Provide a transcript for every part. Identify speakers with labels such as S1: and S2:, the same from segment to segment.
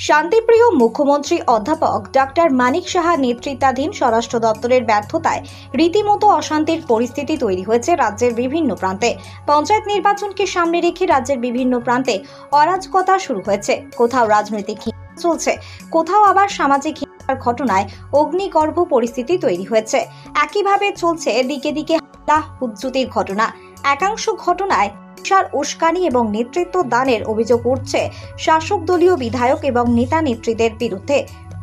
S1: শান্তিপ্রিয় মুখ্যমন্ত্রী অধ্যাপক ডক্টর মানিক সাহা নেতৃত্বাধীন স্বরাষ্ট্র দপ্তরের ব্যর্থতায় রীতিমতো অশান্তির পরিস্থিতি তৈরি হয়েছে রাজ্যের বিভিন্ন প্রান্তে। পঞ্চায়েত নির্বাচনকে সামনে রেখে রাজ্যের বিভিন্ন প্রান্তে অরাজকতা শুরু হয়েছে। কোথাও রাজনৈতিক হিংসা চলছে, কোথাও আবার সামাজিক হিংসার ঘটনায় অগ্নিগর্ভ পরিস্থিতি তৈরি হয়েছে। একইভাবে চলছে দিকে দিকে হামলা হুজ্জুতির ঘটনা। একাংশ ঘটনায় উস্কানি এবং নেতৃত্ব দানের অভিযোগ উঠছে শাসক দলীয় বিধায়ক এবং নেতা নেত্রীদের বিরুদ্ধে।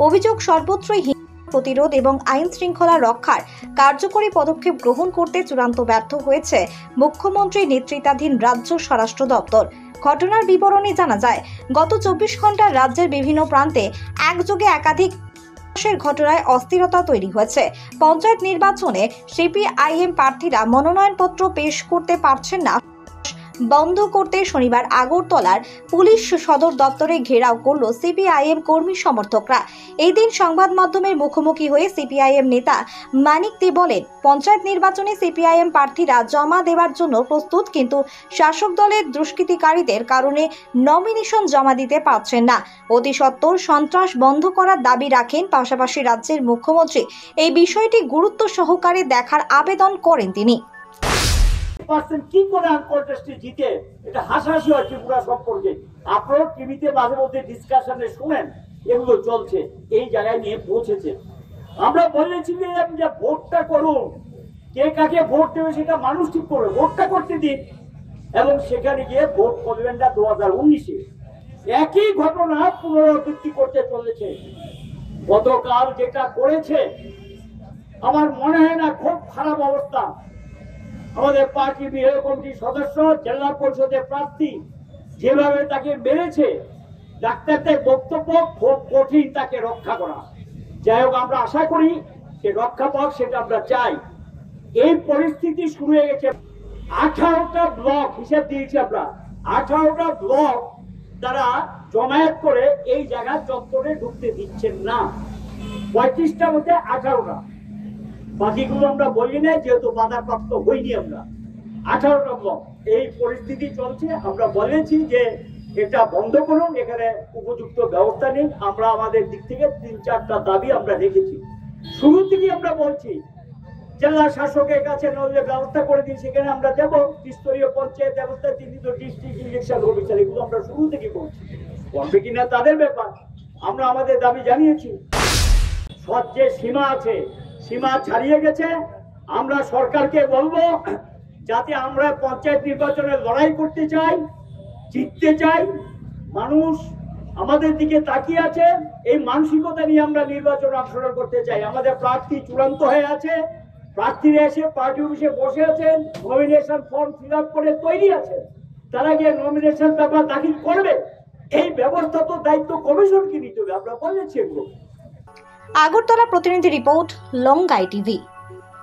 S1: অভিযোগ সর্বত্রই হিংসা প্রতিরোধ এবং আইন শৃঙ্খলা রক্ষার কার্যকরী পদক্ষেপ গ্রহণ করতে চূড়ান্ত ব্যর্থ হয়েছে মুখ্যমন্ত্রী নেতৃত্বাধীন রাজ্য স্বরাষ্ট্র দপ্তর। ঘটনার বিবরণে জানা যায়, গত 24 ঘন্টার রাজ্যের বিভিন্ন প্রান্তে একযোগে একাধিক ঘটনায় অস্থিরতা তৈরি হয়েছে। পঞ্চায়েত নির্বাচনে সিপিআইএম প্রার্থীরা মনোনয়নপত্র পেশ করতে পারছেন না বন্ধ করতে শনিবার আগরতলার পুলিশ সদর দপ্তরে ঘেরাও করল সিপিআইএম কর্মী সমর্থকরা। এই দিন সংবাদ মাধ্যমের মুখোমুখি হয়ে সিপিআইএম নেতা মানিক দে বলেন, পঞ্চায়েত নির্বাচনে সিপিআইএম প্রার্থীরা জমা দেওয়ার জন্য প্রস্তুত, কিন্তু শাসক দলের দুষ্কৃতিকারীদের কারণে নমিনেশন জমা দিতে পারছেন না। অতি সত্বর সন্ত্রাস বন্ধ করার দাবি রাখেন। পাশাপাশি রাজ্যের মুখ্যমন্ত্রী এই বিষয়টি গুরুত্ব সহকারে দেখার আবেদন করেন তিনি।
S2: কি করে কন্টেস্টে জিতে এটা হাসাহাসি হয় ত্রিপুরা সম্পর্কে। আপনারা টিভিতে মাঝে মধ্যে ডিসকাশনে শুনেন, এগুলো চলছে, এই জায়গায় নিয়ে পৌঁছেছে। আমরা বলেছিলাম যে ভোটটা করুন, কে কাকে ভোট দেবে সেটা মানুষ ঠিক করবে, ভোটটা করতে দিন। এবং সেখানে গিয়ে ভোট করবেন না 2019-এ একই ঘটনা পুনরাবৃত্তি করতে চলেছে। গতকাল যেটা করেছে আমার মনে হয় না, খুব খারাপ অবস্থা। আমাদের পার্টি বিধায়ক কমিটির সদস্য, জেলা পরিষদের প্রার্থী যেভাবে তাকে মেরেছে, ডাক্তারদের বক্তব্য খুব কঠিন তাকে রক্ষা করা। যাই হোক, আমরা আশা করি সে রক্ষা পাক, সেটা আমরা চাই। এই পরিস্থিতি শুরু হয়ে গেছে। 18টা ব্লক হিসেব দিয়েছি আমরা, 18টা ব্লক তারা জমায়েত করে এই জায়গার চত্বরে ঢুকতে দিচ্ছেন না। 35টার মধ্যে 18টা, বাকিগুলো আমরা বলি না, যেহেতু বাধাপ্রাপ্ত হইনি আমরা। 18টা ব্লক এই পরিস্থিতি চলছে। আমরা বলেছি যে এটা বন্ধ করুন, এখানে উপযুক্ত ব্যবস্থা নিন। আমরা আমাদের দিক থেকে 3-4টা দাবি আমরা রেখেছি। শুরু থেকে আমরা বলছি জেলা শাসকের কাছে নইলে ব্যবস্থা করে দিন, সেখানে আমরা দেবো ত্রিস্তরীয় পঞ্চায়েত ব্যবস্থা, তিনি তো ডিস্ট্রিক্ট ইলেকশন অফিসার, এগুলো আমরা শুরু থেকে বলছি। করবে কিনা তাদের ব্যাপার, আমরা আমাদের দাবি জানিয়েছি। যে সীমা আছে, সীমা ছাড়িয়ে গেছে। আমরা সরকারকে বলবো, যাতে আমরা পঞ্চায়েত নির্বাচনে লড়াই করতে চাই, জিততে চাই, মানুষ আমাদের দিকে তাকিয়ে আছে, এই মানসিকতা নিয়ে আমরা নির্বাচনে অংশগ্রহণ করতে চাই। আমাদের প্রার্থী চূড়ান্ত হয়ে আছে, প্রার্থীরা এসে পার্টি অফিসে বসে আছেন, নমিনেশন ফর্ম ফিল আপ করে তৈরি আছে, তারা গিয়ে নমিনেশন পেপার দাখিল করবে। এই ব্যবস্থা তো দায়িত্ব কমিশনকে নিতে হবে, আমরা বলেছি এগুলো।
S1: আগরতলা প্রতিনিধি রিপোর্ট, লঙ্গাই টিভি।